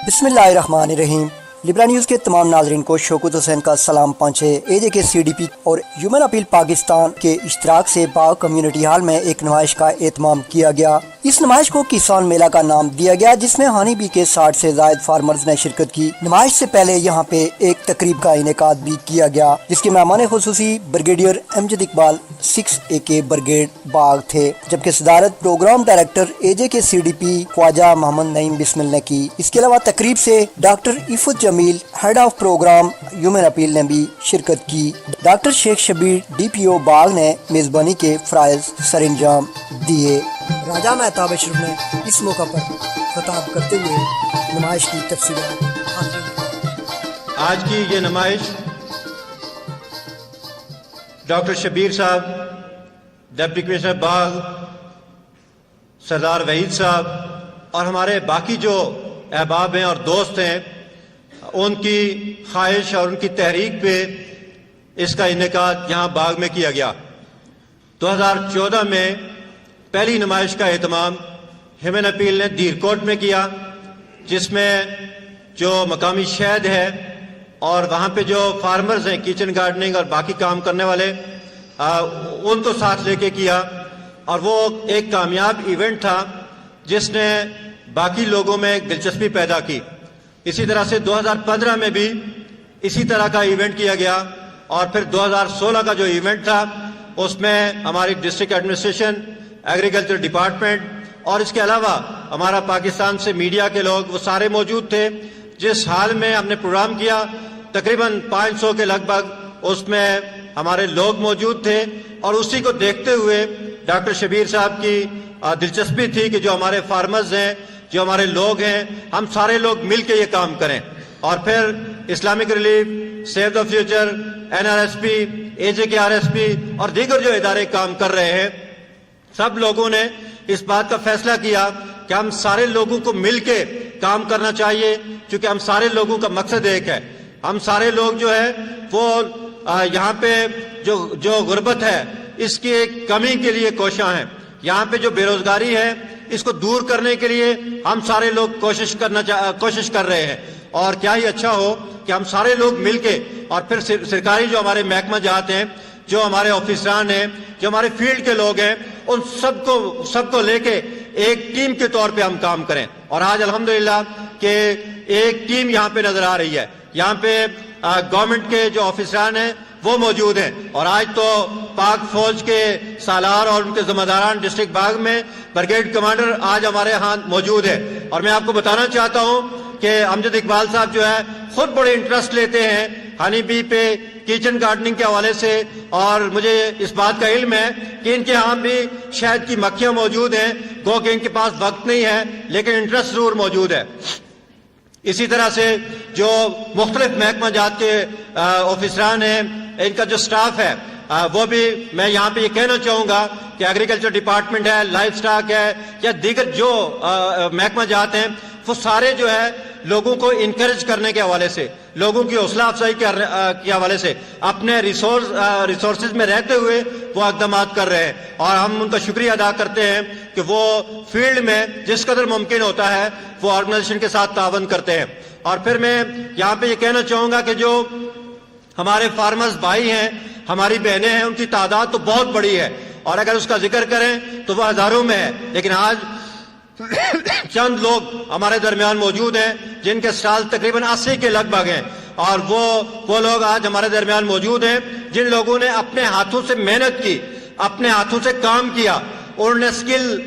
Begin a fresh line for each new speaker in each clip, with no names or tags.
بسم اللہ الرحمن الرحیم۔ لبرا نیوز کے تمام ناظرین کو شوکت حسین کا سلام پہنچے۔ AJK CDP اور ہیومن اپیل پاکستان کے اشتراک سے باغ کمیونٹی ہال میں ایک نمائش کا اہتمام کیا گیا۔ اس نمائش کو کسان میلہ کا نام دیا گیا، جس میں ہانی بی کے 60 سے زائد فارمرز نے شرکت کی۔ نمائش سے پہلے یہاں پہ ایک تقریب کا انعقاد بھی کیا گیا، جس کے مہمان خصوصی brigadier Amjad Iqbal 6 AK brigade Bagh تھے، جبکہ صدارت programme director AJK CDP Khawaja Muhammad Naeem Bismil نے کی۔ اس کے علاوہ تقریب سے doctor Iffat Jamil head of programme human appeal نے بھی شرکت کی۔ ڈاکٹر شیخ شبیر DPO باغ نے میزبانی کے فرائض سر انجام دیے۔ راجہ مہتاب اشرف نے اس موقع پر خطاب کرتے ہوئے نمائش کی تفصیلات
آج کی یہ نمائش ڈاکٹر شبیر صاحب، ڈپٹی کمشنر باغ، سردار وحید صاحب اور ہمارے باقی جو احباب ہیں اور دوست ہیں، ان کی خواہش اور ان کی تحریک پہ اس کا انعقاد یہاں باغ میں کیا گیا۔ 2014 میں پہلی نمائش کا اہتمام ہیومن اپیل نے دیر کوٹ میں کیا، جس میں جو مقامی شہد ہے اور وہاں پہ جو فارمرز ہیں، کچن گارڈننگ اور باقی کام کرنے والے، ان کو ساتھ لے کے کیا، اور وہ ایک کامیاب ایونٹ تھا جس نے باقی لوگوں میں دلچسپی پیدا کی۔ اسی طرح سے 2015 میں بھی اسی طرح کا ایونٹ کیا گیا، اور پھر 2016 کا جو ایونٹ تھا اس میں ہماری ڈسٹرکٹ ایڈمنسٹریشن، ایگریکلچر ڈپارٹمنٹ اور اس کے علاوہ ہمارا پاکستان سے میڈیا کے لوگ، وہ سارے موجود تھے۔ جس حال میں ہم نے پروگرام کیا، تقریباً 500 کے لگ بھگ اس میں ہمارے لوگ موجود تھے، اور اسی کو دیکھتے ہوئے ڈاکٹر شبیر صاحب کی دلچسپی تھی کہ جو ہمارے فارمرز ہیں، جو ہمارے لوگ ہیں، ہم سارے لوگ مل کے یہ کام کریں۔ اور پھر Islamic relief, save the future, NRSP، AJK RSP اور دیگر جو ادارے کام کر رہے ہیں، سب لوگوں نے اس بات کا فیصلہ کیا کہ ہم سارے لوگوں کو مل کے کام کرنا چاہیے، کیونکہ ہم سارے لوگوں کا مقصد ایک ہے۔ ہم سارے لوگ جو ہے وہ یہاں پہ جو غربت ہے اس کی ایک کمی کے لیے کوشاں ہیں، یہاں پہ جو بے روزگاری ہے اس کو دور کرنے کے لیے ہم سارے لوگ کوشش کر رہے ہیں۔ اور کیا ہی اچھا ہو کہ ہم سارے لوگ مل کے، اور پھر سرکاری جو ہمارے محکمہ جات ہیں، جو ہمارے آفیسران ہیں، جو ہمارے فیلڈ کے لوگ ہیں، ان سب کو لے کے ایک ٹیم کے طور پہ ہم کام کریں۔ اور آج الحمدللہ کہ ایک ٹیم یہاں پہ نظر آ رہی ہے، یہاں پہ گورنمنٹ کے جو آفیسران ہیں وہ موجود ہیں، اور آج تو پاک فوج کے سالار اور ان کے ذمہ داران ڈسٹرکٹ باغ میں بریگیڈ کمانڈر آج ہمارے ہاں موجود ہے۔ اور میں آپ کو بتانا چاہتا ہوں کہ امجد اقبال صاحب جو ہے خود بڑے انٹرسٹ لیتے ہیں ہنی بی پہ، کچن گارڈننگ کے حوالے سے، اور مجھے اس بات کا علم ہے کہ ان کے ہاں بھی شہد کی مکھیاں موجود ہیں، گو کہ ان کے پاس وقت نہیں ہے لیکن انٹرسٹ ضرور موجود ہے۔ اسی طرح سے جو مختلف محکمہ جات کے آفیسران ہیں، ان کا جو سٹاف ہے، وہ بھی میں یہاں پہ یہ کہنا چاہوں گا کہ ایگریکلچر ڈپارٹمنٹ ہے، لائف سٹاک ہے، یا دیگر جو محکمہ جات ہیں، وہ سارے جو ہے لوگوں کو انکریج کرنے کے حوالے سے، لوگوں کی حوصلہ افزائی کے حوالے سے اپنے ریسورسز میں رہتے ہوئے وہ اقدامات کر رہے ہیں، اور ہم ان کا شکریہ ادا کرتے ہیں کہ وہ فیلڈ میں جس قدر ممکن ہوتا ہے وہ آرگنائزیشن کے ساتھ تعاون کرتے ہیں۔ اور پھر میں یہاں پہ یہ کہنا چاہوں گا کہ جو ہمارے فارمرز بھائی ہیں، ہماری بہنیں ہیں، ان کی تعداد تو بہت بڑی ہے، اور اگر اس کا ذکر کریں تو وہ ہزاروں میں ہے، لیکن آج چند لوگ ہمارے درمیان موجود ہیں جن کے سال تقریباً 80 کے لگ بھگ ہیں، اور وہ لوگ آج ہمارے درمیان موجود ہیں جن لوگوں نے اپنے ہاتھوں سے محنت کی، اپنے ہاتھوں سے کام کیا، انہوں نے سکل،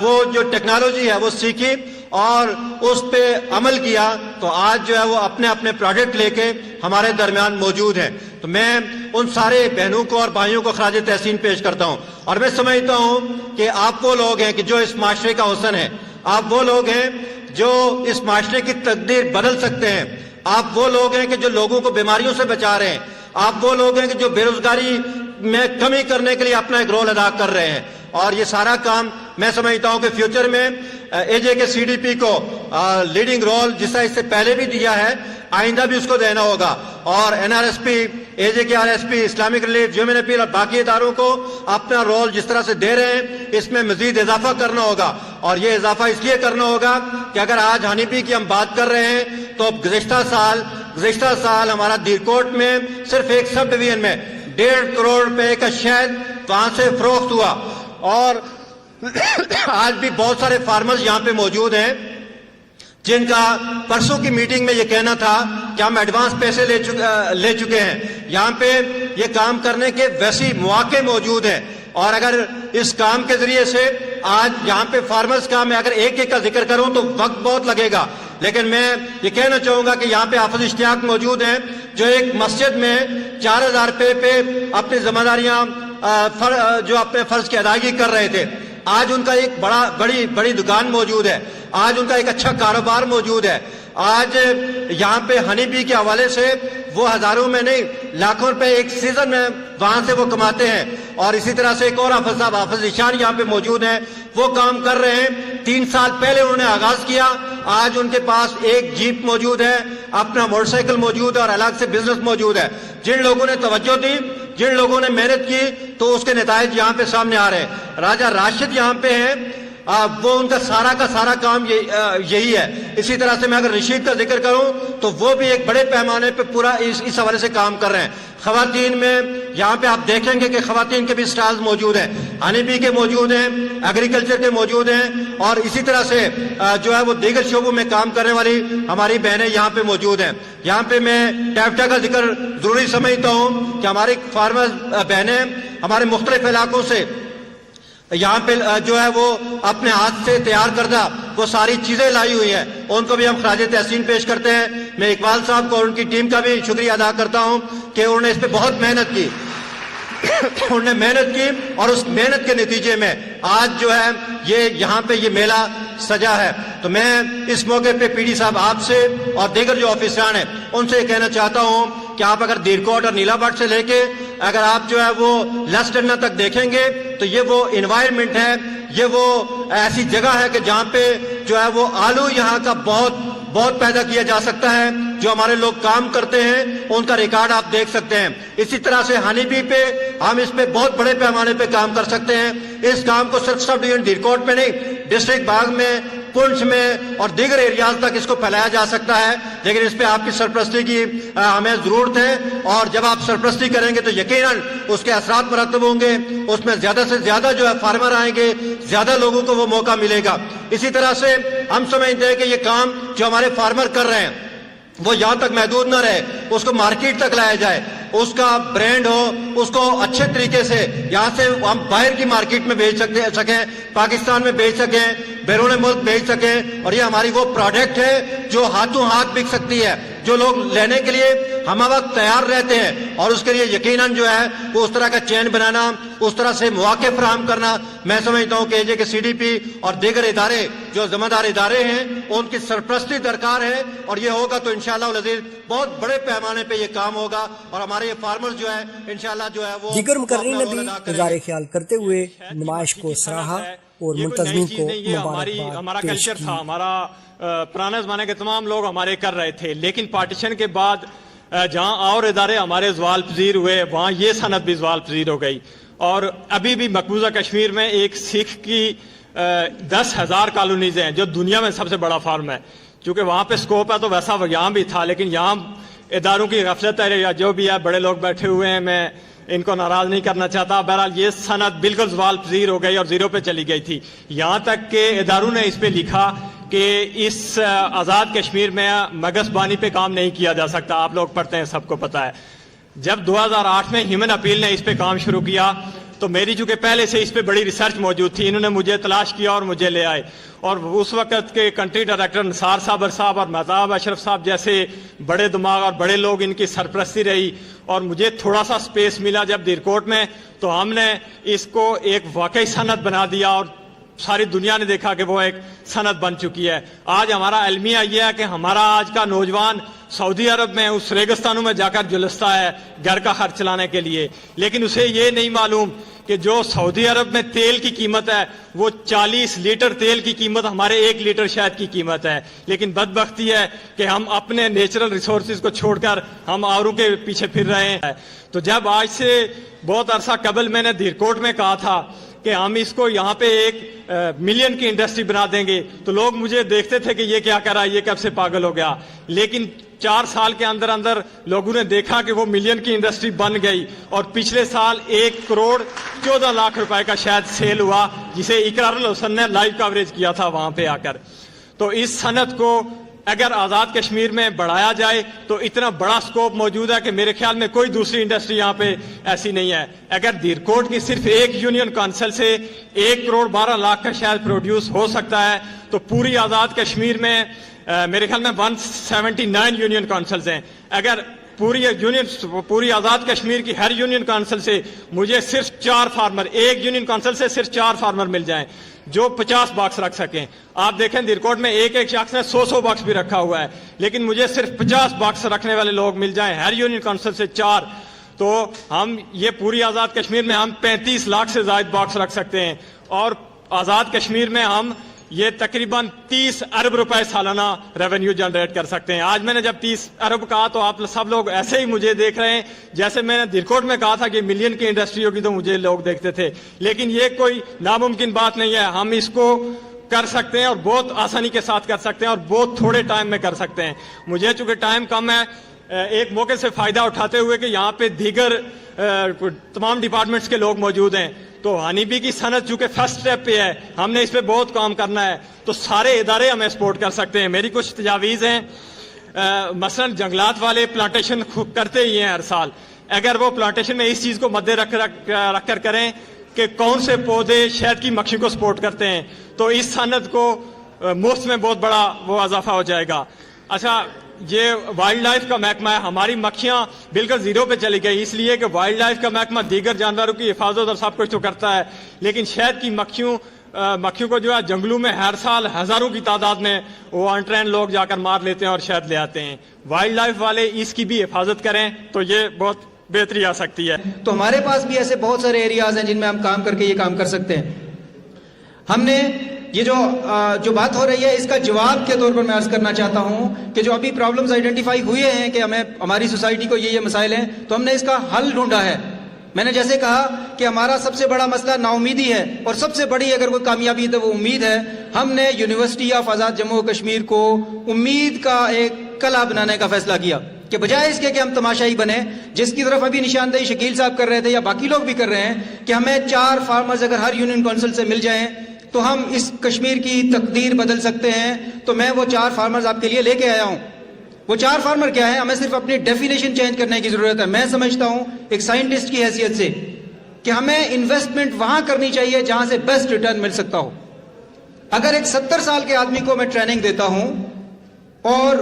وہ جو ٹیکنالوجی ہے وہ سیکھی اور اس پہ عمل کیا، تو آج جو ہے وہ اپنے پروجیکٹ لے کے ہمارے درمیان موجود ہیں۔ تو میں ان سارے بہنوں کو اور بھائیوں کو خراج تحسین پیش کرتا ہوں، اور میں سمجھتا ہوں کہ آپ وہ لوگ ہیں کہ جو اس معاشرے کا حسن ہے، آپ وہ لوگ ہیں جو اس معاشرے کی تقدیر بدل سکتے ہیں، آپ وہ لوگ ہیں کہ جو لوگوں کو بیماریوں سے بچا رہے ہیں، آپ وہ لوگ ہیں کہ جو بے روزگاری میں کمی کرنے کے لیے اپنا ایک رول ادا کر رہے ہیں۔ اور یہ سارا کام میں سمجھتا ہوں کہ فیوچر میں AJK CDP کو لیڈنگ رول جس طرح اس سے پہلے بھی دیا ہے، آئندہ بھی اس کو دینا ہوگا، اور NRSP، AJK RSP، Islamic relief, human appeal اور باقی اداروں کو اپنا رول جس طرح سے دے رہے ہیں اس میں مزید اضافہ کرنا ہوگا، اور یہ اضافہ اس لیے کرنا ہوگا کہ اگر آج ہنی بی کی ہم بات کر رہے ہیں تو گزشتہ سال ہمارا دیرکوٹ میں صرف ایک سب ڈویژن میں 1.5 کروڑ روپے کا شہد وہاں سے فروخت ہوا. اور آج بھی بہت سارے فارمرز یہاں پہ موجود ہیں جن کا پرسوں کی میٹنگ میں یہ کہنا تھا کہ ہم ایڈوانس پیسے لے چکے ہیں. یہاں پہ یہ کام کرنے کے ویسی مواقع موجود ہیں, اور اگر اس کام کے ذریعے سے آج یہاں پہ فارمرز کا میں اگر ایک ایک کا ذکر کروں تو وقت بہت لگے گا, لیکن میں یہ کہنا چاہوں گا کہ یہاں پہ حافظ اشتیاق موجود ہیں جو ایک مسجد میں 4,000 روپے پہ اپنی ذمہ داریاں جو اپنے فرض کی ادائیگی کر رہے تھے. آج ان کا ایک بڑی دکان موجود ہے, آج ان کا ایک اچھا کاروبار موجود ہے. آج یہاں پہ ہنی بی کے حوالے سے وہ ہزاروں میں نہیں لاکھوں روپے ایک سیزن میں وہاں سے وہ کماتے ہیں. اور اسی طرح سے ایک اور حافظ صاحب حافظ ذیشان یہاں پہ موجود ہیں, وہ کام کر رہے ہیں. 3 سال پہلے انہوں نے آغاز کیا, آج ان کے پاس ایک جیپ موجود ہے, اپنا موٹر سائیکل موجود ہے اور الگ سے بزنس موجود ہے. جن لوگوں نے توجہ دی, جن لوگوں نے محنت کی, تو اس کے نتائج یہاں پہ سامنے آ رہے ہیں. راجہ راشد یہاں پہ ہیں, وہ ان کا سارا کام یہی ہے. اسی طرح سے میں اگر رشید کا ذکر کروں تو وہ بھی ایک بڑے پیمانے پہ پورا اس حوالے سے کام کر رہے ہیں. خواتین میں یہاں پہ آپ دیکھیں گے کہ خواتین کے بھی سٹالز موجود ہیں, ہنی بی کے موجود ہیں, ایگریکلچر کے موجود ہیں, اور اسی طرح سے جو ہے وہ دیگر شعبوں میں کام کرنے والی ہماری بہنیں یہاں پہ موجود ہیں. یہاں پہ میں ٹیپٹا کا ذکر ضروری سمجھتا ہوں کہ ہماری فارمر بہنیں ہمارے مختلف علاقوں سے یہاں پہ جو ہے وہ اپنے ہاتھ سے تیار کردہ وہ ساری چیزیں لائی ہوئی ہیں, ان کو بھی ہم خراج تحسین پیش کرتے ہیں. میں اقبال صاحب کو اور ان کی ٹیم کا بھی شکریہ ادا کرتا ہوں کہ انہوں نے اس پہ بہت محنت کی. انہوں نے محنت کی اور اس محنت کے نتیجے میں آج جو ہے یہاں پہ یہ میلہ سجا ہے. تو میں اس موقع پہ پی ڈی صاحب آپ سے اور دیگر جو آفیسران ہیں ان سے یہ کہنا چاہتا ہوں کہ آپ اگر دیرکوٹ اور نیلا بٹ سے لے کے اگر آپ جو ہے وہ لسٹرنا تک دیکھیں گے تو یہ وہ انوائرمنٹ ہے, یہ وہ ایسی جگہ ہے کہ جہاں پہ جو ہے وہ آلو یہاں کا بہت پیدا کیا جا سکتا ہے. جو ہمارے لوگ کام کرتے ہیں ان کا ریکارڈ آپ دیکھ سکتے ہیں. اسی طرح سے ہنی بی پہ ہم اس پہ بہت بڑے پیمانے پہ کام کر سکتے ہیں. اس کام کو صرف سب ڈویژن دیرکوٹ میں نہیں, ڈسٹرکٹ باغ میں, پنچ میں اور دیگر ایریاز تک اس کو پھیلایا جا سکتا ہے, لیکن اس پہ آپ کی سرپرستی کی ہمیں ضرورت ہے. اور جب آپ سرپرستی کریں گے تو یقیناً اس کے اثرات مرتب ہوں گے, اس میں زیادہ سے زیادہ جو ہے فارمر آئیں گے, زیادہ لوگوں کو وہ موقع ملے گا. اسی طرح سے ہم سمجھتے ہیں کہ یہ کام جو ہمارے فارمر کر رہے ہیں وہ یہاں تک محدود نہ رہے, اس کو مارکیٹ تک لایا جائے, اس کا برانڈ ہو, اس کو اچھے طریقے سے یہاں سے ہم باہر کی مارکیٹ میں بیچ سکیں, پاکستان میں بیچ سکیں, بیرون ملک بیچ سکیں. اور یہ ہماری وہ پروڈکٹ ہے جو ہاتھوں ہاتھ بک سکتی ہے, جو لوگ لینے کے لیے ہم وقت تیار رہتے ہیں. اور اس کے لیے یقیناً جو ہے وہ اس طرح کا چین بنانا, اس طرح سے مواقع فراہم کرنا, میں سمجھتا ہوں کہ کہ سی ڈی پی اور دیگر ادارے جو ذمہ دار ادارے ہیں ان کی سرپرستی درکار ہے. اور یہ ہوگا تو انشاءاللہ العزیز بہت بڑے پیمانے پہ یہ کام ہوگا, اور ہمارے یہ فارمرز جو ہے انشاءاللہ جو ہے وہ
دیگر مقررین نے بھی اظہار خیال کرتے ہوئے نمائش کو سراہا اور منتظمین کو مبارکباد
ہمارا
پیش
کلچر
کی.
تھا, ہمارا پرانے زمانے کے تمام لوگ ہمارے کر رہے تھے, لیکن پارٹیشن کے بعد جہاں اور ادارے ہمارے زوال پذیر ہوئے وہاں یہ صنعت بھی زوال پذیر ہو گئی. اور ابھی بھی مقبوضہ کشمیر میں ایک سکھ کی 10,000 کالونیز ہیں جو دنیا میں سب سے بڑا فارم ہے. چونکہ وہاں پہ سکوپ ہے تو ویسا یہاں بھی تھا, لیکن یہاں اداروں کی غفلت ہے یا جو بھی ہے, بڑے لوگ بیٹھے ہوئے ہیں, میں ان کو ناراض نہیں کرنا چاہتا. بہرحال یہ صنعت بالکل زوال پذیر ہو گئی اور زیرو پہ چلی گئی تھی. یہاں تک کہ اداروں نے اس پہ لکھا کہ اس آزاد کشمیر میں مگس بانی پہ کام نہیں کیا جا سکتا. آپ لوگ پڑھتے ہیں, سب کو پتہ ہے. جب 2008 میں ہیومن اپیل نے اس پہ کام شروع کیا تو میری چونکہ پہلے سے اس پہ بڑی ریسرچ موجود تھی, انہوں نے مجھے تلاش کیا اور مجھے لے آئے. اور اس وقت کے کنٹری ڈائریکٹر نثار صابر صاحب اور مہتاب اشرف صاحب جیسے بڑے دماغ اور بڑے لوگ ان کی سرپرستی رہی. اور مجھے تھوڑا سا سپیس ملا جب دیرکوٹ میں, تو ہم نے اس کو ایک واقعی صنعت بنا دیا اور ساری دنیا نے دیکھا کہ وہ ایک صنعت بن چکی ہے. آج ہمارا المیہ یہ ہے کہ ہمارا آج کا نوجوان سعودی عرب میں اس ریگستانوں میں جا کر جلستا ہے گھر کا خرچ چلانے کے لیے, لیکن اسے یہ نہیں معلوم کہ جو سعودی عرب میں تیل کی قیمت ہے وہ 40 لیٹر تیل کی قیمت ہمارے 1 لیٹر شہد کی قیمت ہے. لیکن بدبختی ہے کہ ہم اپنے نیچرل ریسورسز کو چھوڑ کر ہم اوروں کے پیچھے پھر رہے ہیں. تو جب آج سے بہت عرصہ قبل میں نے دیرکوٹ میں کہا تھا کہ ہم اس کو یہاں پہ ایک ملین کی انڈسٹری بنا دیں گے، تو لوگ مجھے دیکھتے تھے کہ یہ کیا کر رہا ہے، یہ کب سے پاگل ہو گیا. لیکن 4 سال کے اندر اندر لوگوں نے دیکھا کہ وہ ملین کی انڈسٹری بن گئی، اور پچھلے سال 1 کروڑ 14 لاکھ روپے کا شاید سیل ہوا، جسے اقرار الحسن نے لائیو کوریج کیا تھا وہاں پہ آ کر. تو اس صنعت کو اگر آزاد کشمیر میں بڑھایا جائے تو اتنا بڑا سکوپ موجود ہے کہ میرے خیال میں کوئی دوسری انڈسٹری یہاں پہ ایسی نہیں ہے. اگر دیرکوٹ کی صرف ایک یونین کونسل سے 1 کروڑ 12 لاکھ کا شاید پروڈیوس ہو سکتا ہے، تو پوری آزاد کشمیر میں میرے خیال میں 179 یونین کونسلز ہیں. اگر پوری آزاد کشمیر کی ہر یونین کونسل سے مجھے صرف 4 فارمر، ایک یونین کونسل سے صرف 4 فارمر مل جائیں جو 50 باکس رکھ سکیں. آپ دیکھیں دیرکوٹ میں ایک شخص نے 100 باکس بھی رکھا ہوا ہے، لیکن مجھے صرف 50 باکس رکھنے والے لوگ مل جائیں ہر یونین کونسل سے 4، تو ہم یہ پوری آزاد کشمیر میں ہم 35 لاکھ سے زائد باکس رکھ سکتے ہیں. اور آزاد کشمیر میں ہم یہ تقریباً 30 ارب روپے سالانہ ریونیو جنریٹ کر سکتے ہیں. آج میں نے جب 30 ارب کہا تو آپ سب لوگ ایسے ہی مجھے دیکھ رہے ہیں جیسے میں نے دیرکوٹ میں کہا تھا کہ ملین کی انڈسٹری ہوگی تو مجھے لوگ دیکھتے تھے. لیکن یہ کوئی ناممکن بات نہیں ہے، ہم اس کو کر سکتے ہیں اور بہت آسانی کے ساتھ کر سکتے ہیں اور بہت تھوڑے ٹائم میں کر سکتے ہیں. مجھے چونکہ ٹائم کم ہے، ایک موقع سے فائدہ اٹھاتے ہوئے کہ یہاں پہ دیگر تمام ڈپارٹمنٹس کے لوگ موجود ہیں، تو ہنی بی کی صنعت چونکہ فرسٹ اسٹیپ پہ ہے، ہم نے اس پہ بہت کام کرنا ہے، تو سارے ادارے ہمیں سپورٹ کر سکتے ہیں. میری کچھ تجاویز ہیں، مثلا جنگلات والے پلانٹیشن کرتے ہی ہیں ہر سال. اگر وہ پلانٹیشن میں اس چیز کو مد رکھ کر کریں کہ کون سے پودے شہد کی مکھی کو سپورٹ کرتے ہیں، تو اس صنعت کو مفت میں بہت بڑا وہ اضافہ ہو جائے گا. اچھا، یہ وائلڈ لائف کا محکمہ ہے، ہماری مکھیاں بالکل زیرو پہ چلی گئی، اس لیے کہ وائلڈ لائف کا محکمہ دیگر جانوروں کی حفاظت اور سب کچھ تو کرتا ہے، لیکن شہد کی مکھیوں کو جو ہے جنگلوں میں ہر سال ہزاروں کی تعداد میں وہ انٹرین لوگ جا کر مار لیتے ہیں اور شہد لے آتے ہیں. وائلڈ لائف والے اس کی بھی حفاظت کریں تو یہ بہت بہتری آ سکتی ہے.
تو ہمارے پاس بھی ایسے بہت سارے ایریاز ہیں جن میں ہم کام کر کے یہ کام کر سکتے ہیں. ہم نے یہ جو بات ہو رہی ہے اس کا جواب کے طور پر میں عرض کرنا چاہتا ہوں کہ جو ابھی پرابلمز آئیڈینٹیفائی ہوئے ہیں کہ ہماری سوسائٹی کو یہ مسائل ہیں، تو ہم نے اس کا حل ڈھونڈا ہے. میں نے جیسے کہا کہ ہمارا سب سے بڑا مسئلہ نا امیدی ہے، اور سب سے بڑی اگر کوئی کامیابی ہے تو وہ امید ہے. ہم نے یونیورسٹی آف آزاد جموں و کشمیر کو امید کا ایک قلعہ بنانے کا فیصلہ کیا کہ بجائے اس کے کہ ہم تماشائی بنے، جس کی طرف ابھی نشاندہی شکیل صاحب کر رہے تھے یا باقی لوگ بھی کر رہے ہیں کہ ہمیں 4 فارمرز اگر ہر یونین کونسل سے مل جائیں تو ہم اس کشمیر کی تقدیر بدل سکتے ہیں. تو میں وہ 4 فارمرز آپ کے لیے لے کے آیا ہوں. وہ 4 فارمر کیا ہیں؟ ہمیں صرف اپنی ڈیفینیشن چینج کرنے کی ضرورت ہے. میں سمجھتا ہوں ایک سائنٹسٹ کی حیثیت سے کہ ہمیں انویسٹمنٹ وہاں کرنی چاہیے جہاں سے بیسٹ ریٹرن مل سکتا ہو. اگر ایک 70 سال کے آدمی کو میں ٹریننگ دیتا ہوں اور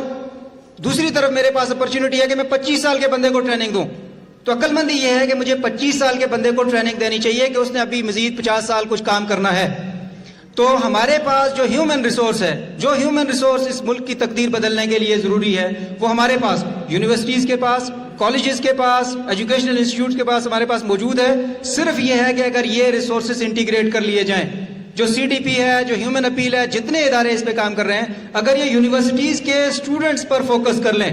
دوسری طرف میرے پاس اپرچونٹی ہے کہ میں 25 سال کے بندے کو ٹریننگ دوں، تو عقل مندی یہ ہے کہ مجھے 25 سال کے بندے کو ٹریننگ دینی چاہیے کہ اس نے ابھی مزید 50 سال کچھ کام کرنا ہے. تو ہمارے پاس جو ہیومن ریسورس ہے، جو ہیومن ریسورس اس ملک کی تقدیر بدلنے کے لیے ضروری ہے، وہ ہمارے پاس یونیورسٹیز کے پاس، کالجز کے پاس، ایجوکیشنل انسٹیٹیوٹس کے پاس ہمارے پاس موجود ہے. صرف یہ ہے کہ اگر یہ ریسورسز انٹیگریٹ کر لیے جائیں، جو سی ڈی پی ہے، جو ہیومن اپیل ہے، جتنے ادارے اس پہ کام کر رہے ہیں، اگر یہ یونیورسٹیز کے اسٹوڈنٹس پر فوکس کر لیں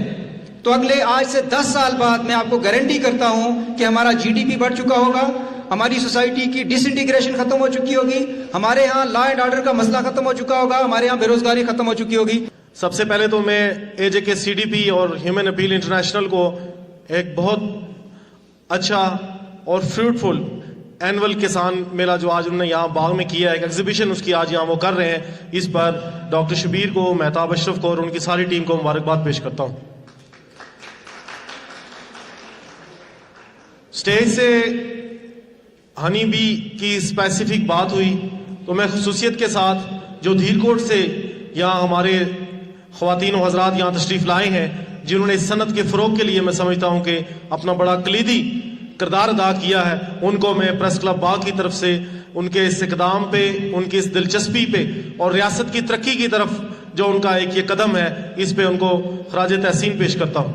تو اگلے آج سے 10 سال بعد میں آپ کو گارنٹی کرتا ہوں کہ ہمارا جی ڈی پی بڑھ چکا ہوگا، ہماری سوسائٹی کی ڈس انٹیگریشن ختم ہو چکی ہوگی، ہمارے ہاں لا اینڈ آرڈر کا مسئلہ ختم ہو چکا ہوگا، ہمارے ہاں بے روزگاری ختم ہو چکی ہوگی.
سب سے پہلے تو میں اے جے کے سی ڈی پی اور ہیومن اپیل انٹرنیشنل کو ایک بہت اچھا اور فروٹفل اینول کسان میلہ جو آج انہوں نے یہاں باغ میں کیا ہے، ایک ایگزیبیشن اس کی آج یہاں وہ کر رہے ہیں، اس پر ڈاکٹر شبیر کو، مہتاب اشرف کو اور ان کی ساری ٹیم کو مبارکباد پیش کرتا ہوں. اسٹیج سے ہنی بی کی اسپیسیفک بات ہوئی تو میں خصوصیت کے ساتھ جو دھیرکوٹ سے یہاں ہمارے خواتین و حضرات یہاں تشریف لائے ہیں، جنہوں نے اس صنعت کے فروغ کے لیے میں سمجھتا ہوں کہ اپنا بڑا کلیدی کردار ادا کیا ہے، ان کو میں پریس کلب باغ کی طرف سے ان کے اس اقدام پہ، ان کی اس دلچسپی پہ اور ریاست کی ترقی کی طرف جو ان کا ایک یہ قدم ہے، اس پہ ان کو خراج تحسین پیش کرتا ہوں.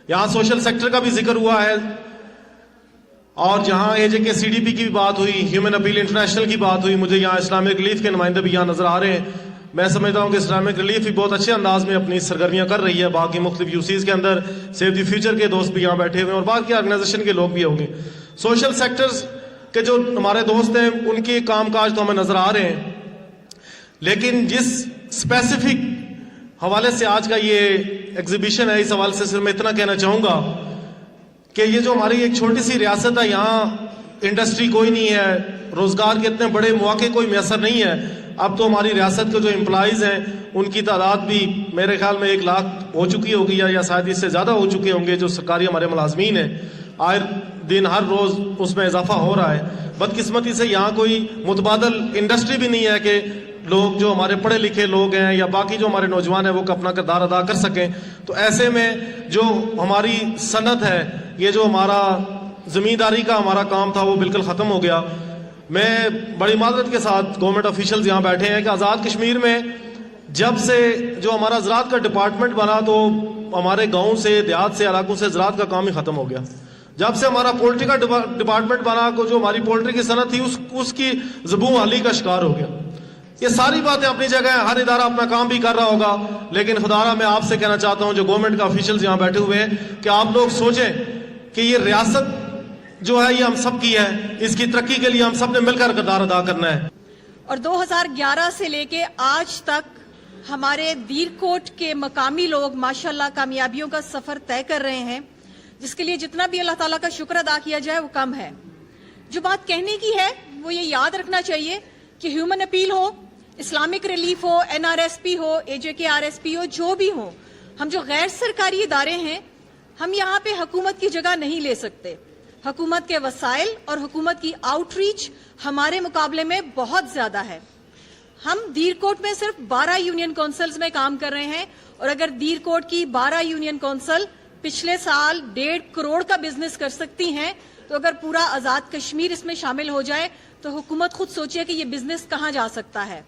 یہاں سوشل سیکٹر کا بھی ذکر ہوا ہے، اور جہاں اے جے کے سی ڈی پی کی بھی بات ہوئی، ہیومن اپیل انٹرنیشنل کی بات ہوئی، مجھے یہاں اسلامک ریلیف کے نمائندے بھی یہاں نظر آ رہے ہیں. میں سمجھتا ہوں کہ اسلامک ریلیف بھی بہت اچھے انداز میں اپنی سرگرمیاں کر رہی ہے، باقی مختلف یو سیز کے اندر سیو دی فیوچر کے دوست بھی یہاں بیٹھے ہوئے ہیں اور باقی آرگنائزیشن کے لوگ بھی ہوں گے. سوشل سیکٹرز کہ جو ہمارے دوست ہیں ان کے کام کاج تو ہمیں نظر آ رہے ہیں، لیکن جس اسپیسیفک حوالے سے آج کا یہ ایگزیبیشن ہے، اس حوالے سے صرف میں اتنا کہنا چاہوں گا کہ یہ جو ہماری ایک چھوٹی سی ریاست ہے، یہاں انڈسٹری کوئی نہیں ہے، روزگار کے اتنے بڑے مواقع کوئی میسر نہیں ہے. اب تو ہماری ریاست کے جو امپلائیز ہیں ان کی تعداد بھی میرے خیال میں 1 لاکھ ہو چکی ہوگی یا شاید اس سے زیادہ ہو چکے ہوں گے جو سرکاری ہمارے ملازمین ہیں. آئے دن ہر روز اس میں اضافہ ہو رہا ہے. بدقسمتی سے یہاں کوئی متبادل انڈسٹری بھی نہیں ہے کہ لوگ جو ہمارے پڑھے لکھے لوگ ہیں یا باقی جو ہمارے نوجوان ہیں وہ اپنا کردار ادا کر سکیں. تو ایسے میں جو ہماری صنعت ہے، یہ جو ہمارا زمینداری کا ہمارا کام تھا وہ بالکل ختم ہو گیا. میں بڑی معذرت کے ساتھ گورنمنٹ آفیشلز یہاں بیٹھے ہیں کہ آزاد کشمیر میں جب سے جو ہمارا زراعت کا ڈپارٹمنٹ بنا تو ہمارے گاؤں سے دیہات سے علاقوں سے زراعت کا کام ہی ختم ہو گیا. جب سے ہمارا پولٹری کا ڈپارٹمنٹ بنا جو ہماری پولٹری کی صنعت تھی اس کی زبوں حالی کا شکار ہو گیا. یہ ساری باتیں اپنی جگہ ہیں، ہر ادارہ اپنا کام بھی کر رہا ہوگا، لیکن خدارا میں آپ سے کہنا چاہتا ہوں جو گورنمنٹ کا آفیشلز یہاں بیٹھے ہوئے ہیں کہ آپ لوگ سوچیں کہ یہ ریاست جو ہے یہ ہم سب کی ہے، اس کی ترقی کے لیے ہم سب نے مل کر کردار ادا کرنا ہے.
اور 2011 سے لے کے آج تک ہمارے دیر کوٹ کے مقامی لوگ ماشاءاللہ کامیابیوں کا سفر طے کر رہے ہیں، جس کے لیے جتنا بھی اللہ تعالیٰ کا شکر ادا کیا جائے وہ کم ہے. جو بات کہنے کی ہے وہ یہ یاد رکھنا چاہیے کہ ہیومن اپیل ہو، اسلامک ریلیف ہو، NRSP ہو، AJK RSP ہو، جو بھی ہو، ہم جو غیر سرکاری ادارے ہیں ہم یہاں پہ حکومت کی جگہ نہیں لے سکتے. حکومت کے وسائل اور حکومت کی آؤٹ ریچ ہمارے مقابلے میں بہت زیادہ ہے. ہم دیر کوٹ میں صرف 12 یونین کونسلز میں کام کر رہے ہیں، اور اگر دیر کوٹ کی 12 یونین کونسل پچھلے سال 1.5 کروڑ کا بزنس کر سکتی ہیں تو اگر پورا آزاد کشمیر اس میں شامل ہو جائے تو حکومت خود سوچے کہ یہ بزنس کہاں جا سکتا ہے.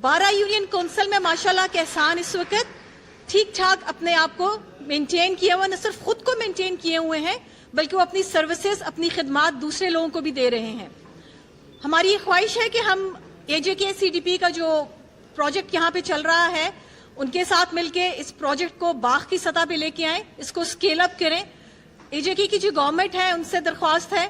12 یونین کونسل میں ماشاءاللہ کسان اس وقت ٹھیک ٹھاک اپنے آپ کو مینٹین کیے ہوئے، نہ صرف خود کو مینٹین کیے ہوئے ہیں بلکہ وہ اپنی سروسز، اپنی خدمات دوسرے لوگوں کو بھی دے رہے ہیں. ہماری یہ خواہش ہے کہ ہم AJK CDP کا جو پروجیکٹ یہاں پہ چل رہا ہے ان کے ساتھ مل کے اس پروجیکٹ کو باغ کی سطح پہ لے کے آئیں، اس کو اسکیل اپ کریں. AJK کی جو گورنمنٹ ہے ان سے درخواست ہے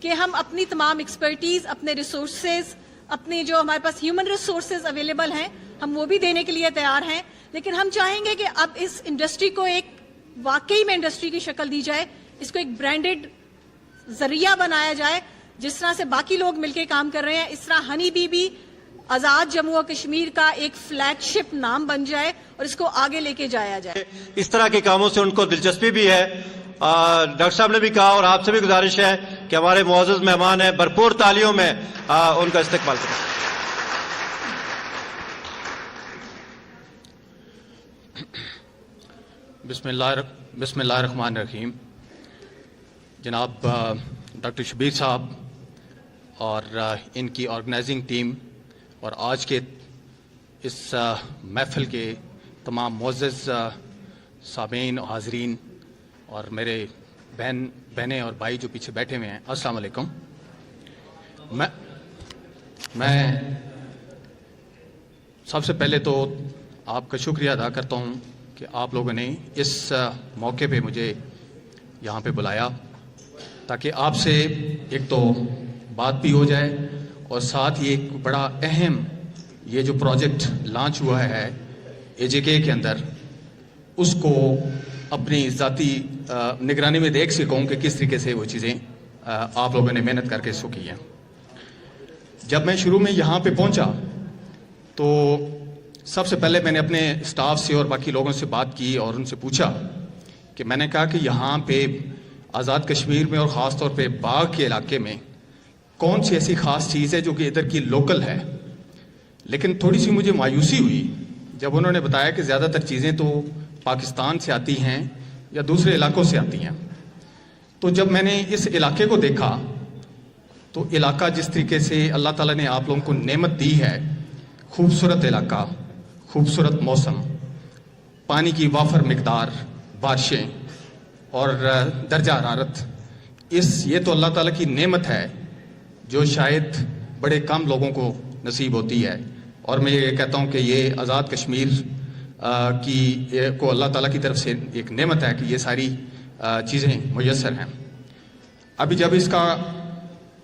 کہ ہم اپنی تمام ایکسپرٹیز، اپنے ریسورسز، اپنے جو ہمارے پاس ہیومن ریسورسز اویلیبل ہیں ہم وہ بھی دینے کے لیے تیار ہیں. لیکن ہم چاہیں گے کہ اب اس انڈسٹری کو ایک واقعی میں انڈسٹری کی شکل دی جائے، اس کو ایک برانڈڈ ذریعہ بنایا جائے. جس طرح سے باقی لوگ مل کے کام کر رہے ہیں اس طرح ہنی بی بھی آزاد جموں و کشمیر کا ایک فلیگ شپ نام بن جائے اور اس کو آگے لے کے جایا جائے.
اس طرح کے کاموں سے ان کو دلچسپی بھی ہے. ڈاکٹر صاحب نے بھی کہا اور آپ سے بھی گزارش ہے کہ ہمارے معزز مہمان ہیں، بھرپور تالیوں میں ان کا استقبال کریں.
بسم اللہ الرحمن الرحیم. جناب ڈاکٹر شبیر صاحب اور ان کی آرگنائزنگ ٹیم اور آج کے اس محفل کے تمام معزز سامعین اور حاضرین اور میرے بہنیں اور بھائی جو پیچھے بیٹھے ہوئے ہیں، السلام علیکم. میں سب سے پہلے تو آپ کا شکریہ ادا کرتا ہوں کہ آپ لوگوں نے اس موقع پہ مجھے یہاں پہ بلایا تاکہ آپ سے ایک تو بات بھی ہو جائے اور ساتھ ہی ایک بڑا اہم یہ جو پروجیکٹ لانچ ہوا ہے AJK کے اندر اس کو اپنی ذاتی نگرانی میں دیکھ سکوں کہ کس طریقے سے وہ چیزیں آپ لوگوں نے محنت کر کے اس کو کی ہیں. جب میں شروع میں یہاں پہ پہنچا تو سب سے پہلے میں نے اپنے اسٹاف سے اور باقی لوگوں سے بات کی اور ان سے پوچھا کہ میں نے کہا کہ یہاں پہ آزاد کشمیر میں اور خاص طور پہ باغ کے علاقے میں کون سی ایسی خاص چیز ہے جو کہ ادھر کی لوکل ہے. لیکن تھوڑی سی مجھے مایوسی ہوئی جب انہوں نے بتایا کہ زیادہ تر چیزیں تو پاکستان سے آتی ہیں یا دوسرے علاقوں سے آتی ہیں. تو جب میں نے اس علاقے کو دیکھا تو علاقہ جس طریقے سے اللہ تعالیٰ نے آپ لوگوں کو نعمت دی ہے، خوبصورت علاقہ، خوبصورت موسم، پانی کی وافر مقدار، بارشیں اور درجہ حرارت، یہ تو اللہ تعالیٰ کی نعمت ہے جو شاید بڑے کم لوگوں کو نصیب ہوتی ہے. اور میں یہ کہتا ہوں کہ یہ آزاد کشمیر کو اللہ تعالیٰ کی طرف سے ایک نعمت ہے کہ یہ ساری چیزیں میسر ہیں. ابھی جب اس کا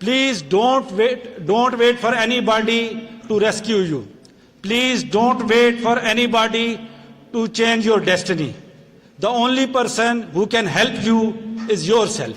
Please don't wait for anybody to rescue you. Please don't wait for anybody to change your destiny. The only person who can help you is yourself.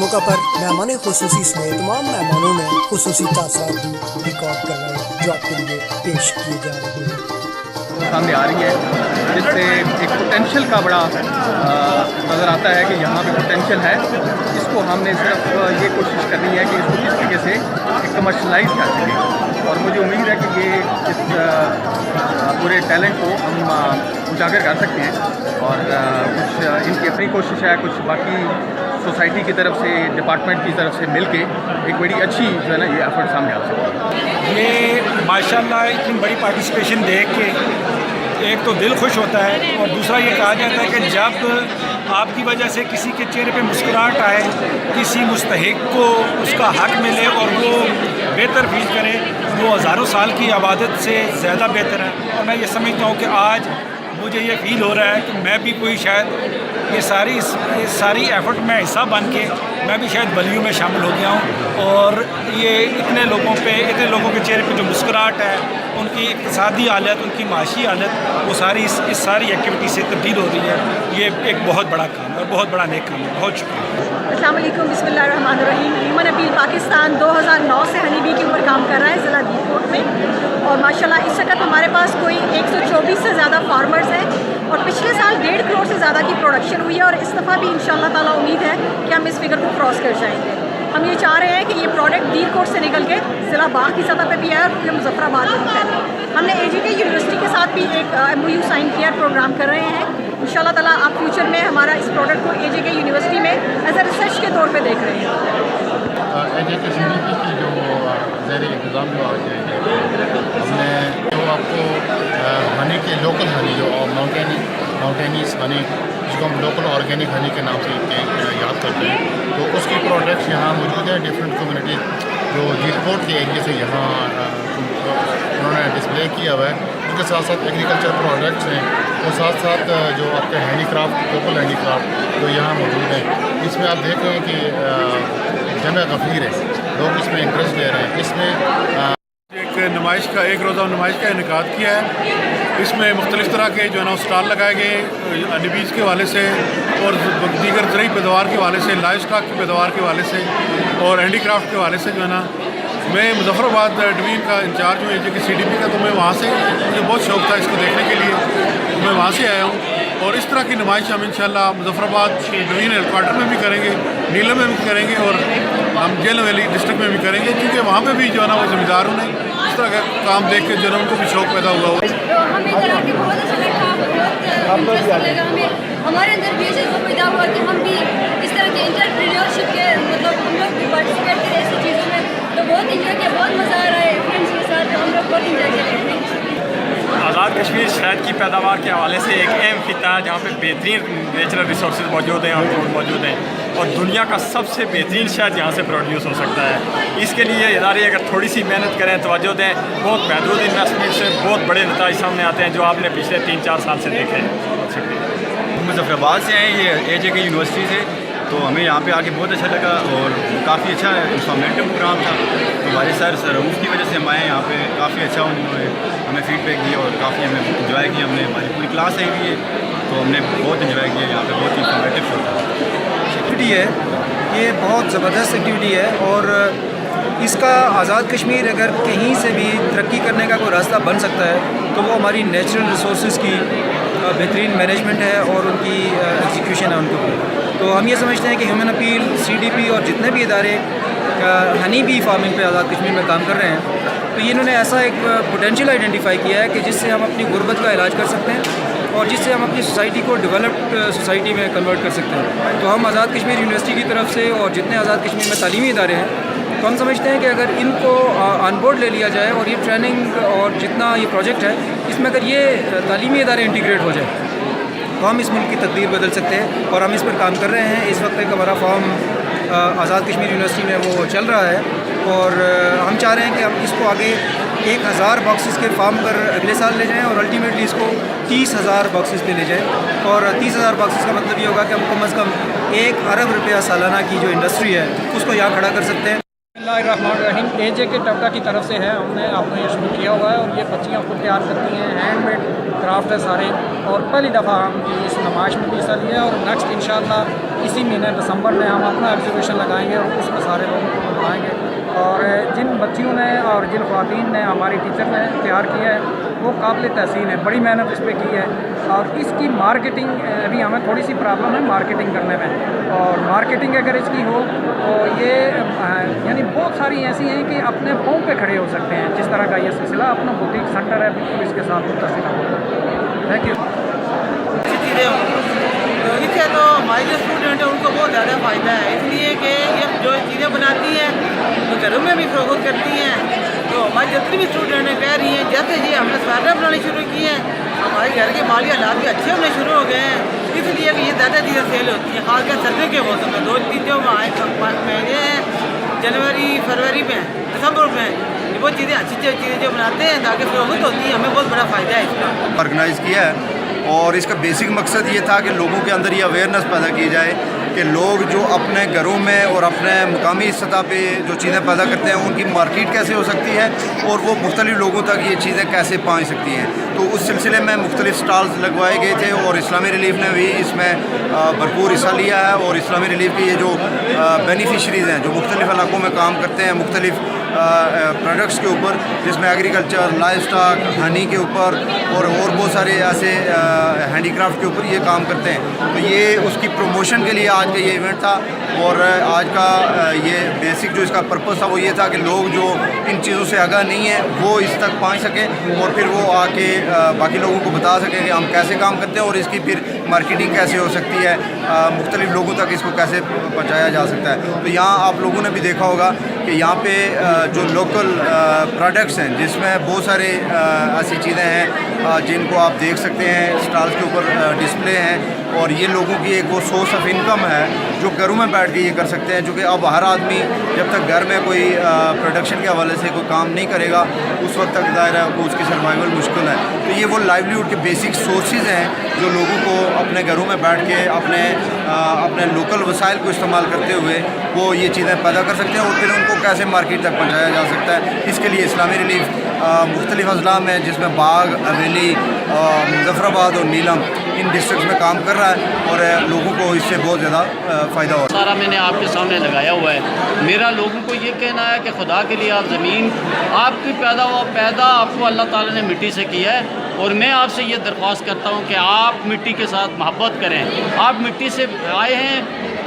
موقع پر مہمان خصوصی سمیت تمام مہمانوں نے خصوصی تاثرات بھی ریکارڈ کروائے جو آپ کے لیے پیش کیے جا رہے ہیں.
سامنے آ رہی ہے جس سے ایک پوٹینشیل کا بڑا نظر آتا ہے کہ یہاں پہ پوٹینشیل ہے. اس کو ہم نے صرف یہ کوشش کرنی ہے کہ اس کو کس طریقے سے کمرشلائز کر سکیں, اور مجھے امید ہے کہ یہ اس پورے ٹیلنٹ کو ہم اجاگر کر سکتے ہیں. اور کچھ ان کی اپنی کوشش ہے, کچھ باقی سوسائٹی کی طرف سے, ڈپارٹمنٹ کی طرف سے مل کے ایک بڑی اچھی جو ہے نا یہ ایفرٹ سامنے آ سکتی ہے.
یہ ماشاءاللہ اتنی بڑی پارٹیسپیشن دیکھ کے ایک تو دل خوش ہوتا ہے, اور دوسرا یہ کہا جاتا ہے کہ جب آپ کی وجہ سے کسی کے چہرے پہ مسکراہٹ آئے, کسی مستحق کو اس کا حق ملے اور وہ بہتر فیل کرے, وہ ہزاروں سال کی عبادت سے زیادہ بہتر ہے. اور میں یہ سمجھتا ہوں کہ آج مجھے یہ فیل ہو رہا ہے کہ میں بھی کوئی شاید یہ ساری ایفرٹ میں حصہ بن کے میں بھی شاید بلیوں میں شامل ہو گیا ہوں. اور یہ اتنے لوگوں کے چہرے پہ جو مسکراہٹ ہے, ان کی اقتصادی حالت, ان کی معاشی حالت, وہ ساری اس ساری ایکٹیویٹی سے تبدیل ہو رہی ہے. یہ ایک بہت بڑا کام ہے اور بہت بڑا نیک کام ہے. بہت شکریہ.
السلام علیکم, بسم اللہ الرحمن الرحیم. ہیومن اپیل پاکستان 2009 سے ہنی بی کے اوپر کام کر رہا ہے ضلع دیر کوٹ میں, اور ماشاءاللہ اس وقت ہمارے پاس کوئی 124 سے زیادہ فارمرز ہیں, اور پچھلے سال 1.5 کروڑ سے زیادہ کی پروڈکشن ہوئی ہے, اور اس دفعہ بھی انشاءاللہ تعالیٰ امید ہے کہ ہم اس فگر کو کراس کر جائیں گے. ہم یہ چاہ رہے ہیں کہ یہ پروڈکٹ دیر کوٹ سے نکل کے ضلع باغ کی سطح پہ بھی ہے اور پورے مظفر آباد میں بھی ہے. ہم نے AGK یونیورسٹی کے ساتھ بھی ایک MOU سائن کیا, پروگرام کر رہے ہیں. انشاءاللہ تعالیٰ آپ فیوچر میں ہمارا اس پروڈکٹ کو AGK یونیورسٹی میں ایز اے ریسرچ کے طور پہ دیکھ رہے ہیں.
AGK CDP کی جو زیر انتظام جو آج ہم نے جو آپ کو ہنی کے لوکل ہنی جو ماؤنٹینیز ہنی جس کو ہم لوکل آرگینک ہنی کے نام سے یاد کرتے ہیں, تو اس کی پروڈکٹس یہاں موجود ہیں. ڈفرینٹ کمیونٹی جو دیر کوٹ کے ایریے سے یہاں انہوں نے ڈسپلے کیا ہوا ہے. اس کے ساتھ ساتھ ایگریکلچر پروڈکٹس ہیں, اور ساتھ ساتھ جو آپ کے handy craft, local handy craft جو یہاں موجود ہیں. اس میں آپ دیکھ رہے ہیں کہ جمع غفیر ہے, لوگ اس میں انٹرسٹ لے رہے ہیں. اس میں
ایک روزہ نمائش کا انعقاد کیا ہے. اس میں مختلف طرح کے جو ہے نا اسٹال لگائے گئے, ہنی کے حوالے سے اور دیگر زرعی پیداوار کے حوالے سے, لائف اسٹاک کی پیداوار کے حوالے سے اور ہینڈی کرافٹ کے حوالے سے. جو ہے نا میں مظفر آباد ڈویژن کا انچارج ہوں AGK CDP کا, تو میں وہاں سے مجھے بہت شوق تھا اس کو دیکھنے کے لیے, میں وہاں سے آیا ہوں. اور اس طرح کی نمائش ہم انشاءاللہ مظفر آباد ڈویژن ہیڈ کوارٹر میں بھی کریں گے, نیلم میں بھی کریں گے, اور ہم جیل ویلی ڈسٹرکٹ میں بھی کریں گے, کیونکہ وہاں پہ بھی جو ہے نا وہ زمینداروں نے اس طرح کا کام دیکھ کے جو ہے نا ان کو بھی شوق پیدا ہوا.
ہمیں کرا کے بہت اچھا لگا, بہت لگا ہمیں. ہمارے اندر بھی یہ پیدا ہوا کہ ہم بھی اس طرح کے انٹرپرینیورشپ کے مطلب ہم لوگ بھی پارٹیسپیٹ کریں ایسی چیزوں میں, تو بہت انجوائے کیا, بہت مزہ آ رہا ہے فرینڈس کے ساتھ, تو ہم لوگ بہت انجوائے کریں.
آزاد کشمیر شہد کی پیداوار کے حوالے سے ایک اہم خطہ ہے جہاں پہ بہترین نیچرل ریسورسز موجود ہیں اور فوڈ موجود ہیں, اور دنیا کا سب سے بہترین شہد یہاں سے پروڈیوس ہو سکتا ہے. اس کے لیے ادارے اگر تھوڑی سی محنت کریں, توجہ دیں, بہت محدود انویسٹمنٹ سے بہت بڑے نتائج سامنے آتے ہیں, جو آپ نے پچھلے 3-4 سال سے دیکھے ہیں. شکریہ.
مظفر آباد سے ہیں, یہ AGK یونیورسٹی سے, تو ہمیں یہاں پہ آ کے بہت اچھا لگا, اور کافی اچھا انفارمیٹیو پروگرام تھا. ہمارے سر رؤوف کی وجہ سے ہم آئے یہاں پہ, کافی اچھا انہوں نے ہمیں فیڈ بیک دیا اور کافی ہمیں انجوائے کیا. ہم نے ہماری پوری کلاس آئی ہوئی ہے, تو ہم نے بہت انجوائے کیا. یہاں پہ بہت انفارمیٹیو شو تھا.
ایکٹیویٹی ہے, یہ بہت زبردست ایکٹیویٹی ہے, اور اس کا آزاد کشمیر اگر کہیں سے بھی ترقی کرنے کا کوئی راستہ بن سکتا ہے تو وہ ہماری نیچرل ریسورسز کی بہترین مینجمنٹ ہے اور ان کی ایگزیکیوشن ہے ان کو. تو ہم یہ سمجھتے ہیں کہ ہیومن اپیل, CDP اور جتنے بھی ادارے ہنی بی فارمنگ پہ آزاد کشمیر میں کام کر رہے ہیں, تو یہ انہوں نے ایسا ایک پوٹینشیل آئیڈینٹیفائی کیا ہے کہ جس سے ہم اپنی غربت کا علاج کر سکتے ہیں, اور جس سے ہم اپنی سوسائٹی کو ڈیولپڈ سوسائٹی میں کنورٹ کر سکتے ہیں. تو ہم آزاد کشمیر یونیورسٹی کی طرف سے اور جتنے آزاد کشمیر میں تعلیمی ادارے ہیں, تو ہم سمجھتے ہیں کہ اگر ان کو آن بورڈ لے لیا جائے, اور یہ ٹریننگ اور جتنا یہ پروجیکٹ ہے اس میں اگر یہ تعلیمی ادارے انٹیگریٹ ہو جائیں, تو ہم اس ملک کی تقدیر بدل سکتے ہیں, اور ہم اس پر کام کر رہے ہیں. اس وقت ایک ہمارا فارم آزاد کشمیر یونیورسٹی میں وہ چل رہا ہے, اور ہم چاہ رہے ہیں کہ ہم اس کو آگے 1000 باکسز کے فارم پر اگلے سال لے جائیں, اور الٹیمیٹلی اس کو 30,000 باکسز پہ لے جائیں. اور 30,000 باکسز کا مطلب یہ ہوگا کہ ہم کم از کم 1 ارب روپیہ سالانہ کی جو انڈسٹری ہے اس کو یہاں کھڑا کر سکتے ہیں. اللہ الرحمن الرحیم اے جے کے ٹپٹا کی طرف سے ہے، ہم نے آپ نے یہ شروع کیا ہوا ہے اور یہ بچیاں خود تیار کرتی ہیں، ہینڈ میڈ کرافٹ ہے سارے، اور پہلی دفعہ ہم اس نمائش میں بھی حصہ لیا ہے اور نیکسٹ انشاءاللہ اسی مہینے دسمبر میں ہم اپنا ایگزیبیشن لگائیں گے اور اس میں سارے لوگوں کو بلائیں گے، اور جن بچیوں نے اور جن خواتین نے ہماری ٹیچر نے تیار کیا ہے وہ قابل تحسین ہے، بڑی محنت اس پہ کی ہے، اور اس کی مارکیٹنگ ابھی ہمیں تھوڑی سی پرابلم ہے مارکیٹنگ کرنے میں، اور مارکیٹنگ اگر اس کی ہو تو یہ یعنی بہت ساری ایسی ہیں کہ اپنے پاؤں پہ کھڑے ہو سکتے ہیں، جس طرح کا یہ سلسلہ اپنا بوتیک سینٹر ہے بالکل اس کے ساتھ متصل ہے۔ Thank you.
تو اس سے تو ہمارے جو اسٹوڈنٹ ہیں ان کو بہت زیادہ فائدہ ہے، اس لیے کہ یہ جو چیزیں بناتی ہیں تو گھروں میں بھی فروخت کرتی ہیں، تو ہمارے جتنے بھی اسٹوڈنٹ ہیں کہہ رہی ہیں جیسے جی ہم نے سویٹر بنانے شروع کیے ہیں ہمارے گھر کے مالی حالات بھی اچھے ہونے شروع ہو گئے ہیں، اس لیے کہ یہ زیادہ چیزیں سیل ہوتی ہیں، خاص کر سردی کے موسم میں 2-3 جو مہینے ہیں جنوری فروری میں دسمبر میں یہ وہ چیزیں اچھی چیزیں جو بناتے ہیں تاکہ فروخت ہوتی ہیں، ہمیں بہت بڑا فائدہ ہے اس کا۔
آرگنائز کیا ہے اور اس کا بیسک مقصد یہ تھا کہ لوگوں کے اندر یہ اویئرنیس پیدا کی جائے کہ لوگ جو اپنے گھروں میں اور اپنے مقامی سطح پہ جو چیزیں پیدا کرتے ہیں ان کی مارکیٹ کیسے ہو سکتی ہے اور وہ مختلف لوگوں تک یہ چیزیں کیسے پہنچ سکتی ہیں۔ تو اس سلسلے میں مختلف سٹالز لگوائے گئے تھے اور اسلامی ریلیف نے بھی اس میں بھرپور حصہ لیا ہے، اور اسلامی ریلیف کی یہ جو بینیفیشریز ہیں جو مختلف علاقوں میں کام کرتے ہیں مختلف پروڈکٹس کے اوپر، جس میں ایگریکلچر، لائف اسٹاک، ہنی کے اوپر اور بہت سارے ایسے ہینڈی کرافٹ کے اوپر یہ کام کرتے ہیں، تو یہ اس کی پروموشن کے لیے آج کا یہ ایونٹ تھا، اور آج کا یہ بیسک جو اس کا پرپس تھا وہ یہ تھا کہ لوگ جو ان چیزوں سے آگاہ نہیں ہیں وہ اس تک پہنچ سکیں اور پھر وہ آ کے باقی لوگوں کو بتا سکیں کہ ہم کیسے کام کرتے ہیں اور اس کی پھر مارکیٹنگ کیسے ہو سکتی ہے، مختلف لوگوں تک اس کو کیسے پہنچایا جا سکتا ہے۔ تو یہاں آپ لوگوں نے بھی دیکھا ہوگا کہ یہاں پہ جو لوکل پروڈکٹس ہیں جس میں بہت سارے ایسی چیزیں ہیں جن کو آپ دیکھ سکتے ہیں، اسٹالس کے اوپر ڈسپلے ہیں، اور یہ لوگوں کی ایک وہ سورس آف انکم ہے جو گھروں میں بیٹھ کے یہ کر سکتے ہیں، چونکہ اب ہر آدمی جب تک گھر میں کوئی پروڈکشن کے حوالے سے کوئی کام نہیں کرے گا اس وقت تک ظاہر ہے وہ اس کی سروائیول مشکل ہے۔ تو یہ وہ لائیولیہوڈ کے بیسک سورسز ہیں جو لوگوں کو اپنے گھروں میں بیٹھ کے اپنے لوکل وسائل کو استعمال کرتے ہوئے وہ یہ چیزیں پیدا کر سکتے ہیں اور پھر ان کو کیسے مارکیٹ تک پہنچایا جا سکتا ہے۔ اس کے لیے اسلامی ریلیف مختلف اضلاع میں جس میں باغ، حویلی، مظفر آباد اور نیلم ان ڈسٹرکٹس میں کام کر رہا ہے اور لوگوں کو اس سے بہت زیادہ فائدہ ہو رہا ہے۔
سارا میں نے آپ کے سامنے لگایا ہوا ہے، میرا لوگوں کو یہ کہنا ہے کہ خدا کے لیے آپ زمین آپ کی پیدا آپ کو اللہ تعالیٰ نے مٹی سے کیا ہے، اور میں آپ سے یہ درخواست کرتا ہوں کہ آپ مٹی کے ساتھ محبت کریں۔ آپ مٹی سے آئے ہیں،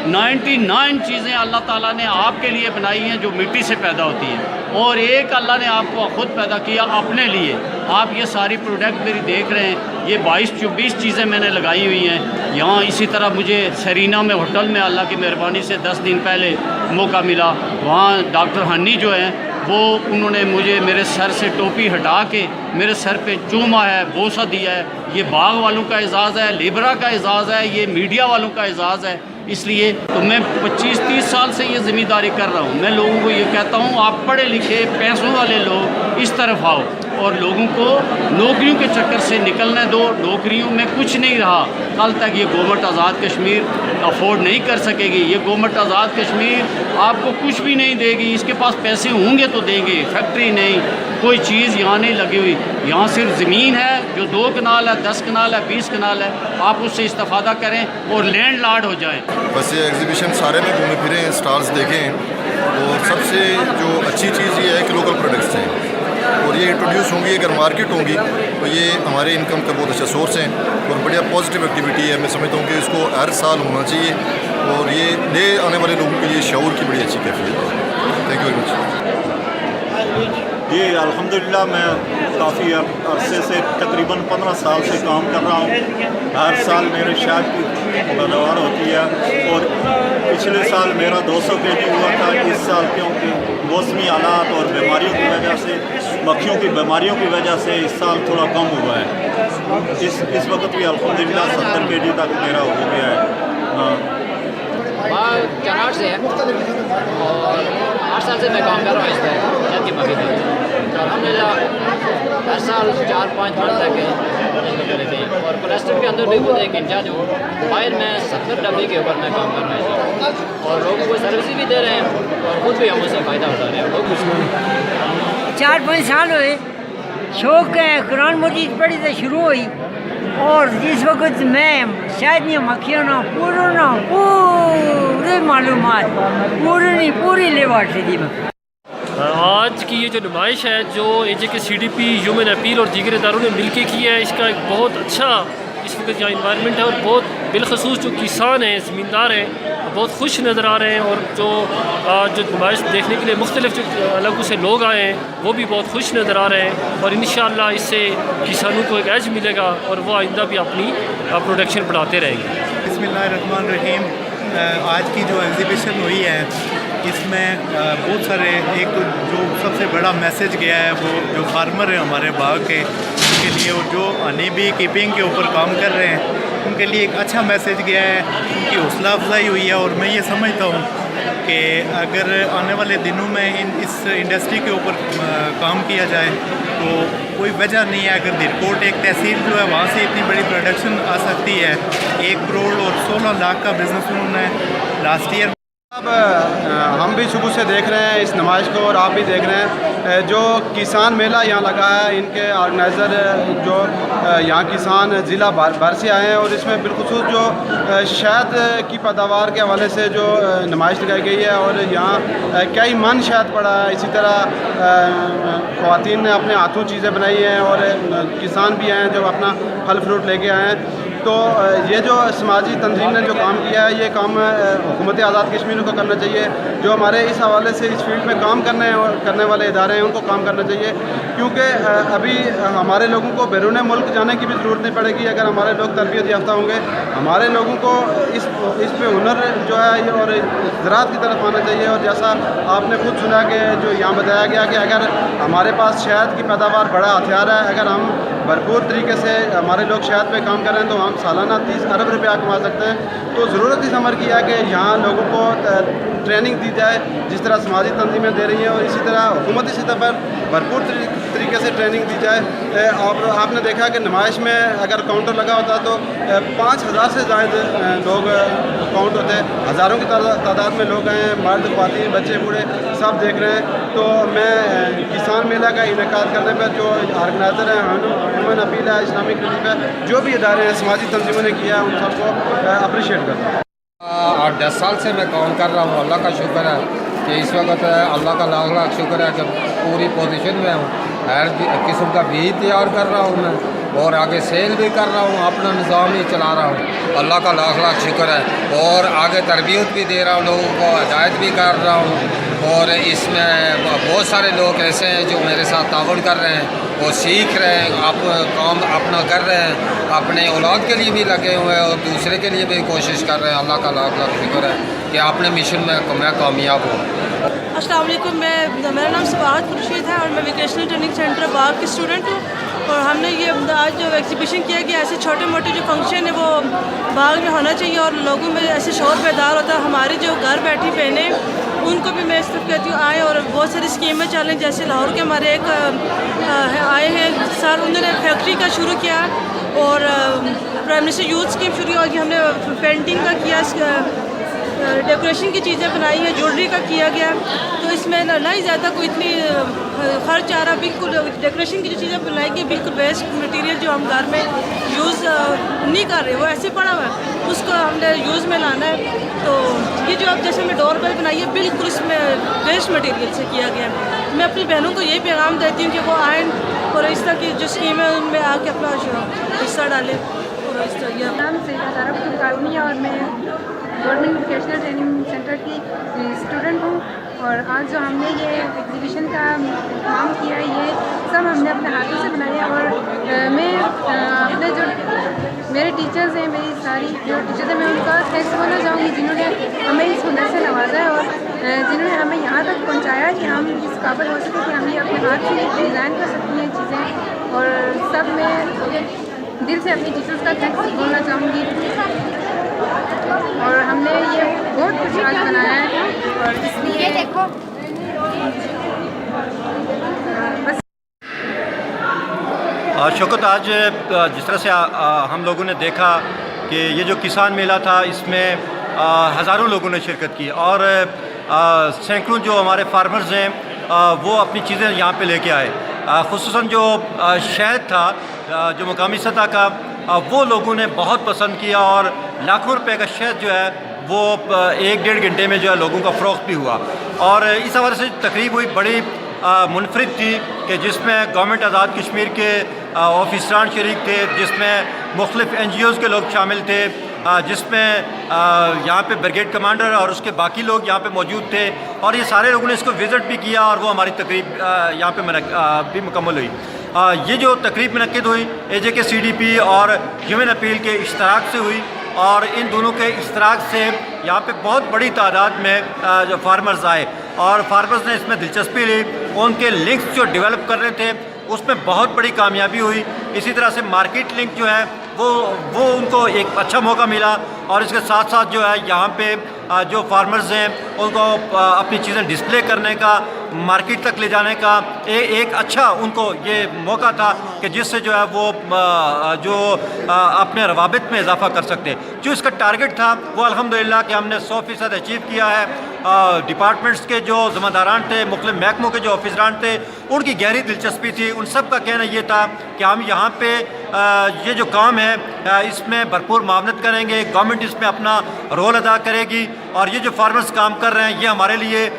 99 چیزیں اللہ تعالیٰ نے آپ کے لیے بنائی ہیں جو مٹی سے پیدا ہوتی ہیں، اور ایک اللہ نے آپ کو خود پیدا کیا اپنے لیے۔ آپ یہ ساری پروڈکٹ میری دیکھ رہے ہیں، یہ 22-24 چیزیں میں نے لگائی ہوئی ہیں یہاں۔ اسی طرح مجھے سرینا میں ہوٹل میں اللہ کی مہربانی سے 10 دن پہلے موقع ملا، وہاں ڈاکٹر ہنی جو ہیں وہ انہوں نے مجھے میرے سر سے ٹوپی ہٹا کے میرے سر پہ چوما ہے، بوسہ دیا ہے۔ یہ باغ والوں کا اعزاز ہے، لیبرا کا اعزاز ہے، یہ میڈیا والوں کا اعزاز ہے۔ اس لیے تو میں 25-30 سال سے یہ ذمہ داری کر رہا ہوں۔ میں لوگوں کو یہ کہتا ہوں آپ پڑھے لکھے پیسوں والے لوگ اس طرف آؤ اور لوگوں کو نوکریوں کے چکر سے نکلنے دو۔ نوکریوں میں کچھ نہیں رہا، کل تک یہ گورنمنٹ آزاد کشمیر افورڈ نہیں کر سکے گی۔ یہ گورنمنٹ آزاد کشمیر آپ کو کچھ بھی نہیں دے گی، اس کے پاس پیسے ہوں گے تو دیں گے، فیکٹری نہیں، کوئی چیز یہاں نہیں لگی ہوئی۔ یہاں صرف زمین ہے جو 2 کنال ہے، 10 کنال ہے، 20 کنال ہے، آپ اس سے استفادہ کریں اور لینڈ لارڈ ہو جائیں۔
بس یہ ایگزیبیشن سارے میں گھومے پھریں، اسٹالس دیکھیں، اور سب سے جو اچھی چیز یہ ہے کہ لوکل پروڈکٹس ہیں اور یہ انٹروڈیوس ہوں گی، اگر مارکیٹ ہوں گی تو یہ ہمارے انکم کا بہت اچھا سورس ہے اور بڑھیا پازیٹیو ایکٹیویٹی ہے۔ میں سمجھتا ہوں کہ اس کو ہر سال ہونا چاہیے اور یہ نئے آنے والے لوگوں کے لیے شعور کی بڑی اچھی کیفیت ہے۔ Thank you very much.
جی الحمدللہ میں کافی عرصے سے تقریباً 15 سال سے کام کر رہا ہوں۔ ہر سال میرے شاید کی پیداوار ہوتی ہے اور پچھلے سال میرا 200 kg ہوا تھا۔ اس سال کیونکہ موسمی حالات اور بیماریوں کی وجہ سے، مکھیوں کی بیماریوں کی وجہ سے اس سال تھوڑا کم ہوا ہے۔ اس وقت بھی الحمدللہ 70 kg تک میرا ہو گیا ہے۔
چناٹ سے ہے اور 8 سال سے میں کام کر رہا ہوں اس پہ، جن کی مکھی پہ۔ الحمدللہ ہر سال 4-5 من تک کرتے رہتے ہیں اور کولسٹر کے اندر بھی خود ایک انچارج ہوں. باہر میں 70 ڈبے کے اوپر میں کام کر رہا ہوں اور لوگوں کو سروس بھی دے رہے ہیں اور خود بھی ہم اس سے فائدہ اٹھا رہے ہیں. لوگ بھی
4-5 سال ہوئے شوق قرآن مجید پڑھی تو شروع ہوئی اور جس وقت میں شاید نہیں مکھیوں نہ پورے معلومات پوری لیبارٹری دی میں.
آج کی یہ جو نمائش ہے جو AJK CDP ہیومن اپیل اور دیگر اداروں نے مل کے کی ہے اس کا ایک بہت اچھا اس وقت یہاں انوائرمنٹ ہے اور بہت بالخصوص جو کسان ہیں زمیندار ہیں بہت خوش نظر آ رہے ہیں اور جو نمائش دیکھنے کے لیے مختلف جو علاقوں سے لوگ آئے ہیں وہ بھی بہت خوش نظر آ رہے ہیں اور انشاءاللہ اس سے کسانوں کو ایک ایج ملے گا اور وہ آئندہ بھی اپنی پروڈکشن بڑھاتے رہیں گے.
بسم اللہ الرحمن الرحیم. آج کی جو ایگزیبیشن ہوئی ہے اس میں بہت سارے ایک تو جو سب سے بڑا میسیج گیا ہے وہ جو فارمر ہیں ہمارے باغ کے ان کے لیے اور جو ہنی بی کیپنگ کے اوپر کام کر رہے ہیں ان کے لیے ایک اچھا میسیج گیا ہے. ان کی حوصلہ افزائی ہوئی ہے اور میں یہ سمجھتا ہوں کہ اگر آنے والے دنوں میں اس انڈسٹری کے اوپر کام کیا جائے تو کوئی وجہ نہیں ہے اگر دھیرکوٹ ایک تحصیل جو ہے وہاں سے اتنی بڑی پروڈکشن آ سکتی ہے. 1 کروڑ اور 16 لاکھ کا بزنس انہوں نے لاسٹ ایئر.
اب ہم بھی صبح سے دیکھ رہے ہیں اس نمائش کو اور آپ بھی دیکھ رہے ہیں جو کسان میلہ یہاں لگا ہے ان کے آرگنائزر جو یہاں کسان ضلع بھر سے آئے ہیں اور اس میں بالخصوص جو شہد کی پیداوار کے حوالے سے جو نمائش لگائی گئی ہے اور یہاں کئی من شہد پڑا ہے. اسی طرح خواتین نے اپنے ہاتھوں چیزیں بنائی ہیں اور کسان بھی ہیں جو اپنا پھل فروٹ لے کے آئے ہیں. تو یہ جو سماجی تنظیم نے جو کام کیا ہے یہ کام حکومت آزاد کشمیر کو کرنا چاہیے. جو ہمارے اس حوالے سے اس فیلڈ میں کام کرنے والے ادارے ہیں ان کو کام کرنا چاہیے کیونکہ ابھی ہمارے لوگوں کو بیرون ملک جانے کی بھی ضرورت نہیں پڑے گی اگر ہمارے لوگ تربیت یافتہ ہوں گے. ہمارے لوگوں کو اس پہ ہنر جو ہے اور زراعت کی طرف آنا چاہیے. اور جیسا آپ نے خود سنا کہ جو یہاں بتایا گیا کہ اگر ہمارے پاس شہد کی پیداوار بڑا ہتھیار ہے اگر ہم بھرپور طریقے سے ہمارے لوگ شہد پہ کام کر رہے ہیں تو ہم سالانہ 30 ارب روپیہ کما سکتے ہیں. تو ضرورت اس امر کی ہے کہ یہاں لوگوں کو ٹریننگ دی جائے جس طرح سماجی تنظیمیں دے رہی ہیں اور اسی طرح حکومتی سطح پر بھرپور طریقے سے ٹریننگ دی جائے. آپ نے دیکھا کہ نمائش میں اگر کاؤنٹر لگا ہوتا تو 5000 سے زائد لوگ کاؤنٹ ہوتے. ہزاروں کی تعداد میں لوگ ہیں مرد خواتین بچے بوڑھے سب دیکھ رہے ہیں. تو میں کسان میلہ کا انعقاد کرنے پر جو آرگنائزر ہیں ہیومن اپیل ہے اسلامک ریلیف ہے جو بھی ادارے ہیں سماجی تنظیموں نے کیا ہے ان سب کو اپریشیٹ کرتا ہوں.
8-10 سال سے میں کام کر رہا ہوں. اللہ کا شکر ہے کہ اس وقت اللہ کا لاکھ لاکھ شکر ہے کہ پوری پوزیشن میں ہوں. ہر قسم کا بیج تیار کر رہا ہوں میں اور آگے سیل بھی کر رہا ہوں. اپنا نظام ہی چلا رہا ہوں. اللہ کا لاکھ لاکھ شکر ہے اور آگے تربیت بھی دے رہا ہوں لوگوں کو ہدایت بھی کر رہا ہوں. اور اس میں بہت سارے لوگ ایسے ہیں جو میرے ساتھ تعاون کر رہے ہیں وہ سیکھ رہے ہیں آپ کام اپنا کر رہے ہیں اپنے اولاد کے لیے بھی لگے ہوئے ہیں اور دوسرے کے لیے بھی کوشش کر رہے ہیں. اللہ کا لاکھ لاکھ شکر ہے کہ اپنے مشن میں کامیاب ہوں.
السلام علیکم. میرا نام سباحت خورشید ہے اور میں ووکیشنل ٹریننگ سینٹر باغ کی اسٹوڈنٹ ہوں. اور ہم نے یہ آج جو ایگزیبیشن کیا کہ ایسے چھوٹے موٹے جو فنکشن ہیں وہ باغ میں ہونا چاہیے اور لوگوں میں ایسے شور بیدار ہوتا ہے. ہماری جو گھر بیٹھی بہنیں ان کو بھی میں اس طرف کہتی ہوں آئیں اور بہت ساری اسکیمیں چلیں. جیسے لاہور کے ہمارے ایک آئے ہیں سر انہوں نے فیکٹری کا شروع کیا اور پرائم منسٹر یوتھ اسکیم شروع ہوگی. ہم نے پینٹنگ کا کیا ڈیکوریشن کی چیزیں بنائی ہیں جویلری کا کیا گیا. تو اس میں نہ ہی زیادہ کوئی اتنی خرچ آ رہا. بالکل ڈیکوریشن کی جو چیزیں بنائی گئی بالکل ویسٹ مٹیریل جو ہم گھر میں یوز نہیں کر رہے وہ ایسے پڑا ہوا ہے اس کو ہم نے یوز میں لانا ہے. تو یہ جو اب جیسے ہم نے ڈور بیل بنائی ہے بالکل اس میں ویسٹ مٹیریل سے کیا گیا ہے. میں اپنی بہنوں کو یہی پیغام دیتی ہوں کہ وہ آئیں اور اس طرح کی جو اسکیم ہے ان میں آ کے اپنا حصہ ڈالیں. اور اس طرح یہ
نام سے کارونی اور میں گورنمنٹ ووکیشنل ٹریننگ سینٹر کی اسٹوڈنٹ ہوں. اور آج جو ہم نے یہ ایگزیبیشن کا کام کیا ہے یہ سب ہم نے اپنے ہاتھوں سے بنایا. اور میں اپنے جو میرے ٹیچرز ہیں میری ساری جو ٹیچرز ہیں میں ان کا تھینکس بولنا چاہوں گی جنہوں نے ہمیں اس ہنر سے نوازا ہے اور جنہوں نے ہمیں یہاں تک پہنچایا کہ ہم اس قابل ہو سکے کہ ہم یہ اپنے ہاتھ سے ڈیزائن کر سکتی ہیں چیزیں. اور سب میں دل سے اپنی ٹیچرز کا تھینکس بولنا چاہوں گی. اور ہم نے یہ بہت کچھ آج بنایا ہے اور اس لیے دیکھو
شوکت، آج جس طرح سے ہم لوگوں نے دیکھا کہ یہ جو کسان میلہ تھا اس میں ہزاروں لوگوں نے شرکت کی اور سینکڑوں جو ہمارے فارمرز ہیں وہ اپنی چیزیں یہاں پہ لے کے آئے. خصوصاً جو شہد تھا جو مقامی سطح کا وہ لوگوں نے بہت پسند کیا اور لاکھوں روپے کا شہد جو ہے وہ 1-1.5 گھنٹے میں جو ہے لوگوں کا فروخت بھی ہوا. اور اس حوالے سے تقریب ہوئی بڑی منفرد تھی کہ جس میں گورنمنٹ آزاد کشمیر کے آفیسران شریک تھے، جس میں مختلف NGOs کے لوگ شامل تھے، جس میں یہاں پہ بریگیڈ کمانڈر اور اس کے باقی لوگ یہاں پہ موجود تھے اور یہ سارے لوگوں نے اس کو وزٹ بھی کیا اور وہ ہماری تقریب یہاں پہ بھی مکمل ہوئی. یہ جو تقریب منعقد ہوئی AJK CDP اور ہیومن اپیل کے اشتراک سے ہوئی اور ان دونوں کے اشتراک سے یہاں پہ بہت بڑی تعداد میں جو فارمرز آئے اور فارمرز نے اس میں دلچسپی لی. ان کے لنکس جو ڈیولپ کر رہے تھے اس میں بہت بڑی کامیابی ہوئی. اسی طرح سے مارکیٹ لنک جو ہے وہ ان کو ایک اچھا موقع ملا اور اس کے ساتھ ساتھ جو ہے یہاں پہ جو فارمرز ہیں ان کو اپنی چیزیں ڈسپلے کرنے کا، مارکیٹ تک لے جانے کا ایک اچھا ان کو یہ موقع تھا کہ جس سے جو ہے وہ جو اپنے روابط میں اضافہ کر سکتے. جو اس کا ٹارگٹ تھا وہ الحمدللہ کہ ہم نے 100% اچیو کیا ہے. ڈپارٹمنٹس کے جو ذمہ داران تھے، مختلف محکموں کے جو آفیسران تھے، ان کی گہری دلچسپی تھی. ان سب کا کہنا یہ تھا کہ ہم یہاں پہ یہ جو کام ہے اس میں بھرپور معاونت کریں گے، گورنمنٹ اس میں اپنا رول ادا کرے گی اور یہ جو فارمرز کام کر رہے ہیں یہ ہمارے لیے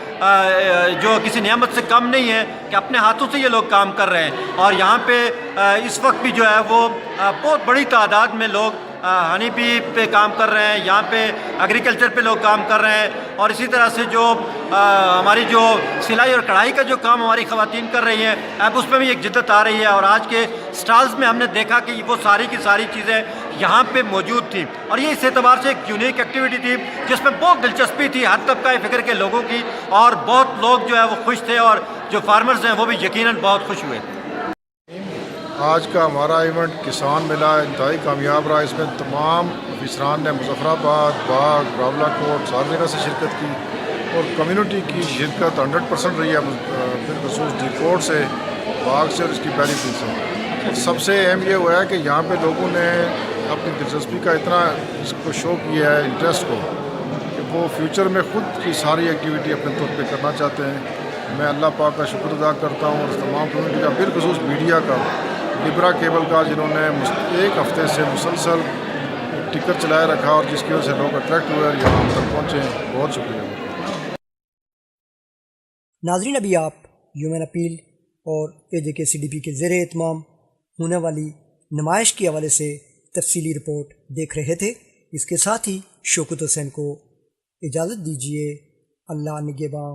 جو کسی نعمت سے کم نہیں ہے کہ اپنے ہاتھوں سے یہ لوگ کام کر رہے ہیں. اور یہاں پہ اس وقت بھی جو ہے وہ بہت بڑی تعداد میں لوگ ہنی بی پہ کام کر رہے ہیں، یہاں پہ ایگریکلچر پہ لوگ کام کر رہے ہیں اور اسی طرح سے جو ہماری جو سلائی اور کڑھائی کا جو کام ہماری خواتین کر رہی ہیں اب اس میں بھی ایک جدت آ رہی ہے. اور آج کے سٹالز میں ہم نے دیکھا کہ وہ ساری کی ساری چیزیں یہاں پہ موجود تھیں اور یہ اس اعتبار سے ایک یونیک ایکٹیویٹی تھی جس میں بہت دلچسپی تھی ہر طبقہ فکر کے لوگوں کی اور بہت لوگ جو ہے وہ خوش تھے اور جو فارمرز ہیں وہ بھی یقیناً بہت خوش ہوئے.
آج کا ہمارا ایونٹ کسان میلہ انتہائی کامیاب رہا. اس میں تمام افسران نے مظفر آباد، باغ، راولہ کوٹ، ساری جگہ سے شرکت کی اور کمیونٹی کی شرکت 100% رہی ہے، بالخصوص ڈی-کوٹ سے، باغ سے اور اس کی پیری پل سے. سب سے اہم یہ ہوا ہے کہ یہاں پہ لوگوں نے اپنی دلچسپی کا اتنا اس کو شو کیا ہے، انٹرسٹ کو، کہ وہ فیوچر میں خود کی ساری ایکٹیویٹی اپنے طور پہ کرنا چاہتے ہیں. میں اللہ پاک کا شکر ادا کرتا ہوں اور تمام کمیونٹی کا، بالخصوص میڈیا کا، لبرا کیبل کا، جنہوں نے 1 ہفتے سے مسلسل ٹکٹ چلائے رکھا اور جس کی وجہ سے لوگ اٹریکٹ ہوئے اور یہاں ہم تک پہنچے ہیں. بہت شکریہ.
ناظرین، ابھی آپ ہیومن اپیل اور AJK CDP کے زیر اہتمام ہونے والی نمائش کے حوالے سے تفصیلی رپورٹ دیکھ رہے تھے. اس کے ساتھ ہی شوکت حسین کو اجازت دیجیے. اللہ نگہباں.